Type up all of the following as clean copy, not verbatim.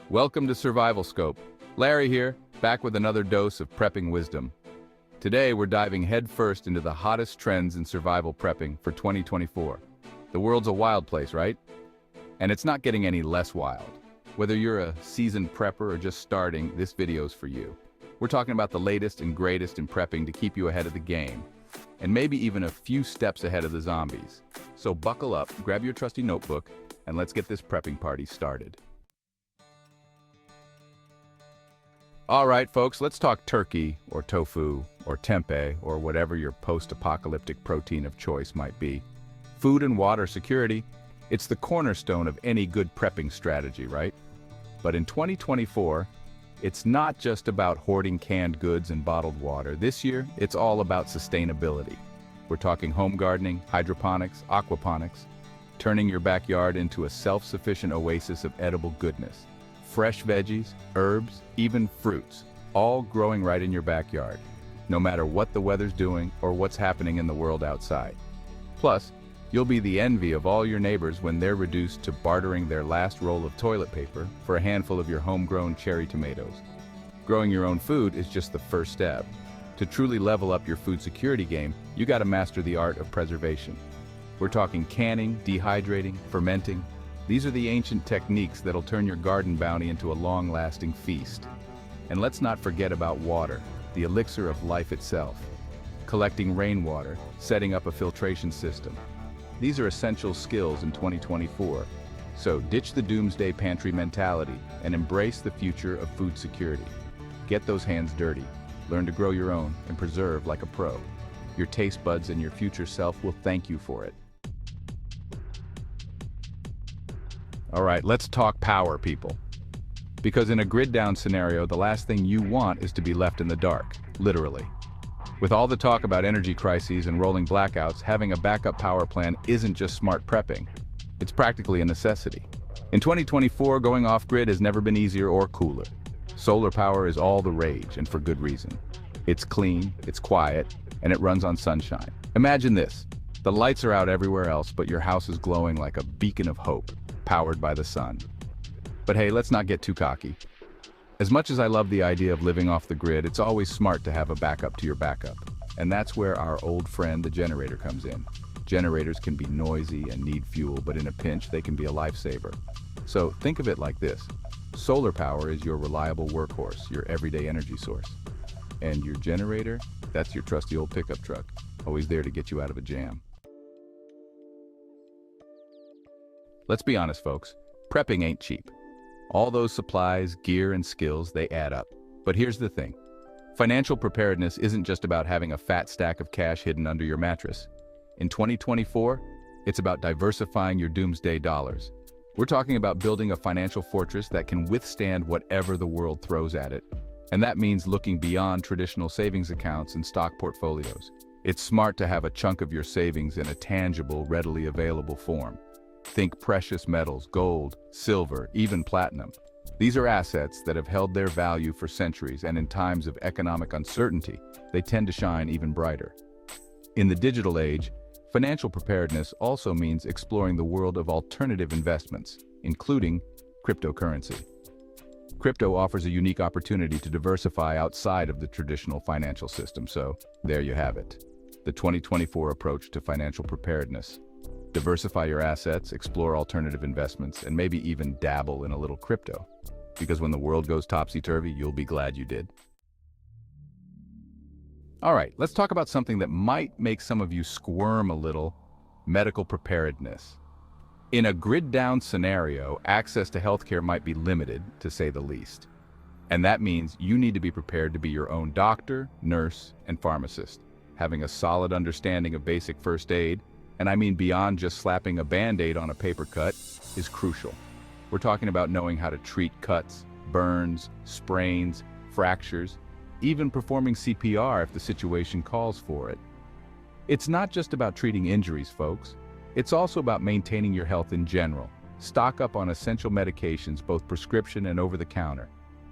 Welcome to SurvivalScope. Larry here, back with another dose of prepping wisdom. Today we're diving headfirst into the hottest trends in survival prepping for 2024. The world's a wild place, right? And it's not getting any less wild. Whether you're a seasoned prepper or just starting, this video's for you. We're talking about the latest and greatest in prepping to keep you ahead of the game, and maybe even a few steps ahead of the zombies. So buckle up, grab your trusty notebook, and let's get this prepping party started. All right, folks, let's talk turkey, or tofu, or tempeh, or whatever your post-apocalyptic protein of choice might be. Food and water security, it's the cornerstone of any good prepping strategy, right? But in 2024, it's not just about hoarding canned goods and bottled water. This year, it's all about sustainability. We're talking home gardening, hydroponics, aquaponics, turning your backyard into a self-sufficient oasis of edible goodness. Fresh veggies, herbs, even fruits, all growing right in your backyard, no matter what the weather's doing or what's happening in the world outside. Plus, you'll be the envy of all your neighbors when they're reduced to bartering their last roll of toilet paper for a handful of your homegrown cherry tomatoes. Growing your own food is just the first step. To truly level up your food security game, you gotta master the art of preservation. We're talking canning, dehydrating, fermenting. These are the ancient techniques that'll turn your garden bounty into a long-lasting feast. And let's not forget about water, the elixir of life itself. Collecting rainwater, setting up a filtration system. These are essential skills in 2024. So ditch the doomsday pantry mentality and embrace the future of food security. Get those hands dirty, learn to grow your own, and preserve like a pro. Your taste buds and your future self will thank you for it. All right, let's talk power, people. Because in a grid-down scenario, the last thing you want is to be left in the dark, literally. With all the talk about energy crises and rolling blackouts, having a backup power plan isn't just smart prepping. It's practically a necessity. In 2024, going off-grid has never been easier or cooler. Solar power is all the rage, and for good reason. It's clean, it's quiet, and it runs on sunshine. Imagine this. The lights are out everywhere else, but your house is glowing like a beacon of hope, powered by the sun. But hey, let's not get too cocky. As much as I love the idea of living off the grid, it's always smart to have a backup to your backup. And that's where our old friend, the generator, comes in. Generators can be noisy and need fuel, but in a pinch, they can be a lifesaver. So think of it like this. Solar power is your reliable workhorse, your everyday energy source. And your generator, that's your trusty old pickup truck, always there to get you out of a jam. Let's be honest, folks, prepping ain't cheap. All those supplies, gear, and skills, they add up. But here's the thing. Financial preparedness isn't just about having a fat stack of cash hidden under your mattress. In 2024, it's about diversifying your doomsday dollars. We're talking about building a financial fortress that can withstand whatever the world throws at it. And that means looking beyond traditional savings accounts and stock portfolios. It's smart to have a chunk of your savings in a tangible, readily available form. Think precious metals, gold, silver, even platinum. These are assets that have held their value for centuries, and in times of economic uncertainty, they tend to shine even brighter. In the digital age, financial preparedness also means exploring the world of alternative investments, including cryptocurrency. Crypto offers a unique opportunity to diversify outside of the traditional financial system, so there you have it. The 2024 approach to financial preparedness. Diversify your assets, explore alternative investments, and maybe even dabble in a little crypto. Because when the world goes topsy-turvy, you'll be glad you did. All right, let's talk about something that might make some of you squirm a little: medical preparedness. In a grid-down scenario, access to healthcare might be limited, to say the least. And that means you need to be prepared to be your own doctor, nurse, and pharmacist. Having a solid understanding of basic first aid, and I mean beyond just slapping a Band-Aid on a paper cut, is crucial. We're talking about knowing how to treat cuts, burns, sprains, fractures, even performing CPR if the situation calls for it. It's not just about treating injuries, folks. It's also about maintaining your health in general. Stock up on essential medications, both prescription and over-the-counter.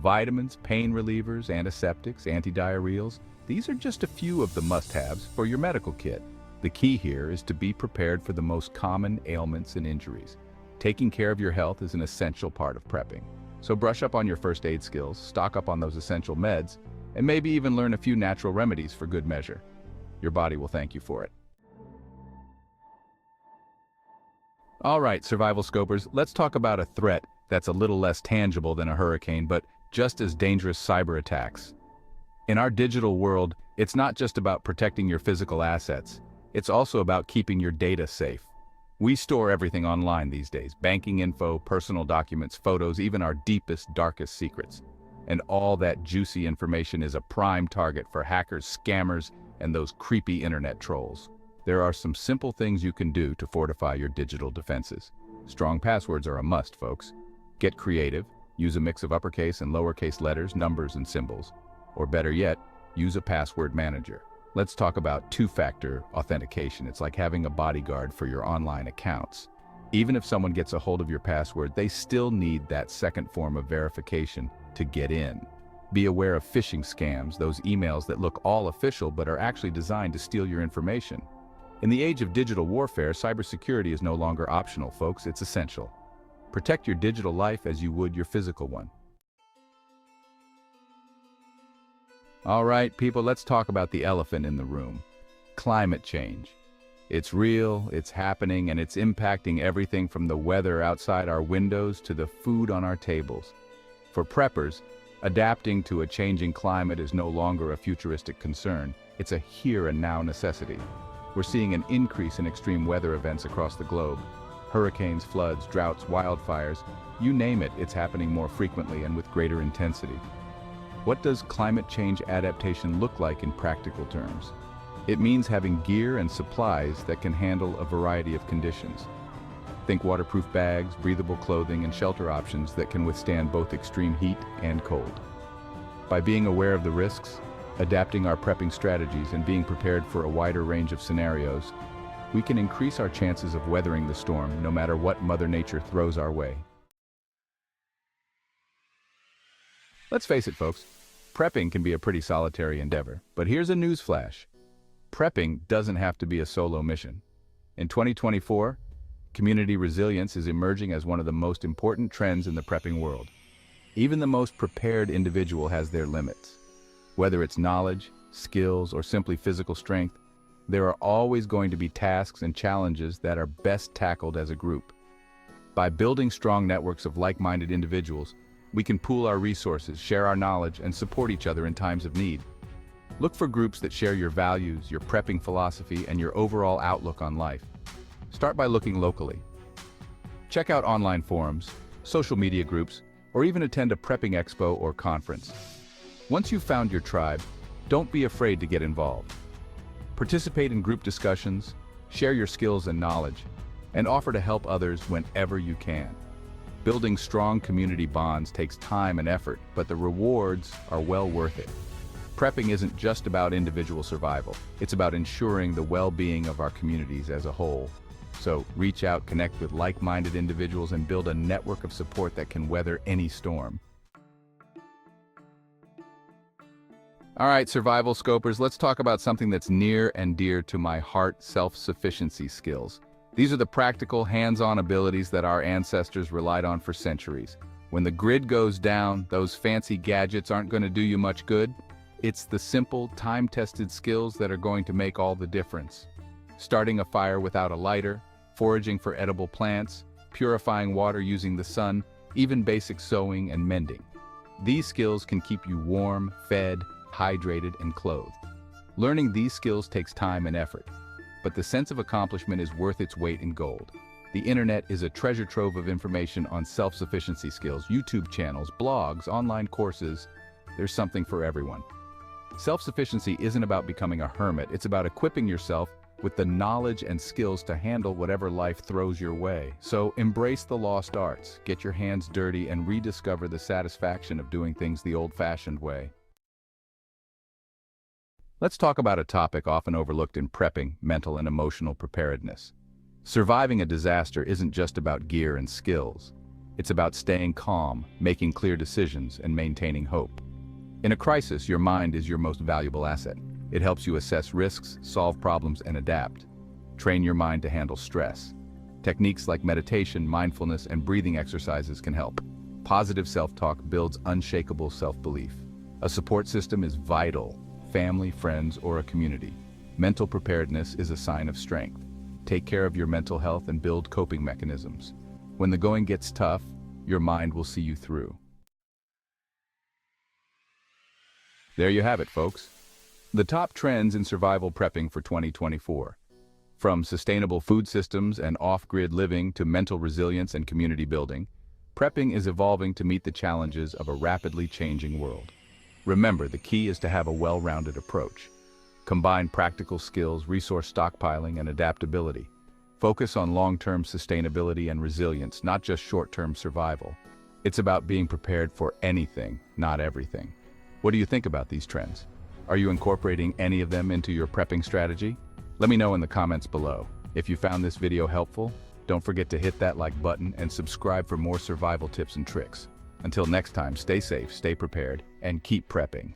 Vitamins, pain relievers, antiseptics, antidiarrheals, these are just a few of the must-haves for your medical kit. The key here is to be prepared for the most common ailments and injuries. Taking care of your health is an essential part of prepping. So brush up on your first aid skills, stock up on those essential meds, and maybe even learn a few natural remedies for good measure. Your body will thank you for it. All right, survival scopers, let's talk about a threat that's a little less tangible than a hurricane, but just as dangerous: cyber attacks. In our digital world, it's not just about protecting your physical assets, it's also about keeping your data safe. We store everything online these days: banking info, personal documents, photos, even our deepest, darkest secrets. And all that juicy information is a prime target for hackers, scammers, and those creepy internet trolls. There are some simple things you can do to fortify your digital defenses. Strong passwords are a must, folks. Get creative. Use a mix of uppercase and lowercase letters, numbers, and symbols. Or better yet, use a password manager. Let's talk about two-factor authentication. It's like having a bodyguard for your online accounts. Even if someone gets a hold of your password, they still need that second form of verification to get in. Be aware of phishing scams, those emails that look all official but are actually designed to steal your information. In the age of digital warfare, cybersecurity is no longer optional, folks. It's essential. Protect your digital life as you would your physical one. All right, people, let's talk about the elephant in the room: climate change. It's real, it's happening, and it's impacting everything from the weather outside our windows to the food on our tables. For preppers, adapting to a changing climate is no longer a futuristic concern. It's a here and now necessity. We're seeing an increase in extreme weather events across the globe. Hurricanes, floods, droughts, wildfires, you name it, it's happening more frequently and with greater intensity. What does climate change adaptation look like in practical terms? It means having gear and supplies that can handle a variety of conditions. Think waterproof bags, breathable clothing, and shelter options that can withstand both extreme heat and cold. By being aware of the risks, adapting our prepping strategies, and being prepared for a wider range of scenarios, we can increase our chances of weathering the storm no matter what Mother Nature throws our way. Let's face it, folks, prepping can be a pretty solitary endeavor, but here's a newsflash. Prepping doesn't have to be a solo mission. In 2024, community resilience is emerging as one of the most important trends in the prepping world. Even the most prepared individual has their limits. Whether it's knowledge, skills, or simply physical strength, there are always going to be tasks and challenges that are best tackled as a group. By building strong networks of like-minded individuals, we can pool our resources, share our knowledge, and support each other in times of need. Look for groups that share your values, your prepping philosophy, and your overall outlook on life. Start by looking locally. Check out online forums, social media groups, or even attend a prepping expo or conference. Once you've found your tribe, don't be afraid to get involved. Participate in group discussions, share your skills and knowledge, and offer to help others whenever you can. Building strong community bonds takes time and effort, but the rewards are well worth it. Prepping isn't just about individual survival. It's about ensuring the well-being of our communities as a whole. So reach out, connect with like-minded individuals, and build a network of support that can weather any storm. All right, survival scopers, let's talk about something that's near and dear to my heart: self-sufficiency skills. These are the practical, hands-on abilities that our ancestors relied on for centuries. When the grid goes down, those fancy gadgets aren't going to do you much good. It's the simple, time-tested skills that are going to make all the difference. Starting a fire without a lighter, foraging for edible plants, purifying water using the sun, even basic sewing and mending. These skills can keep you warm, fed, hydrated, and clothed. Learning these skills takes time and effort, but the sense of accomplishment is worth its weight in gold. The internet is a treasure trove of information on self-sufficiency skills: YouTube channels, blogs, online courses. There's something for everyone. Self-sufficiency isn't about becoming a hermit, it's about equipping yourself with the knowledge and skills to handle whatever life throws your way. So embrace the lost arts, get your hands dirty, and rediscover the satisfaction of doing things the old-fashioned way. Let's talk about a topic often overlooked in prepping: mental and emotional preparedness. Surviving a disaster isn't just about gear and skills. It's about staying calm, making clear decisions, and maintaining hope. In a crisis, your mind is your most valuable asset. It helps you assess risks, solve problems, and adapt. Train your mind to handle stress. Techniques like meditation, mindfulness, and breathing exercises can help. Positive self-talk builds unshakable self-belief. A support system is vital: family, friends, or a community. Mental preparedness is a sign of strength. Take care of your mental health and build coping mechanisms. When the going gets tough, your mind will see you through. There you have it, folks. The top trends in survival prepping for 2024. From sustainable food systems and off-grid living to mental resilience and community building, prepping is evolving to meet the challenges of a rapidly changing world. Remember, the key is to have a well-rounded approach. Combine practical skills, resource stockpiling, and adaptability. Focus on long-term sustainability and resilience, not just short-term survival. It's about being prepared for anything, not everything. What do you think about these trends? Are you incorporating any of them into your prepping strategy? Let me know in the comments below. If you found this video helpful, don't forget to hit that like button and subscribe for more survival tips and tricks. Until next time, stay safe, stay prepared, and keep prepping.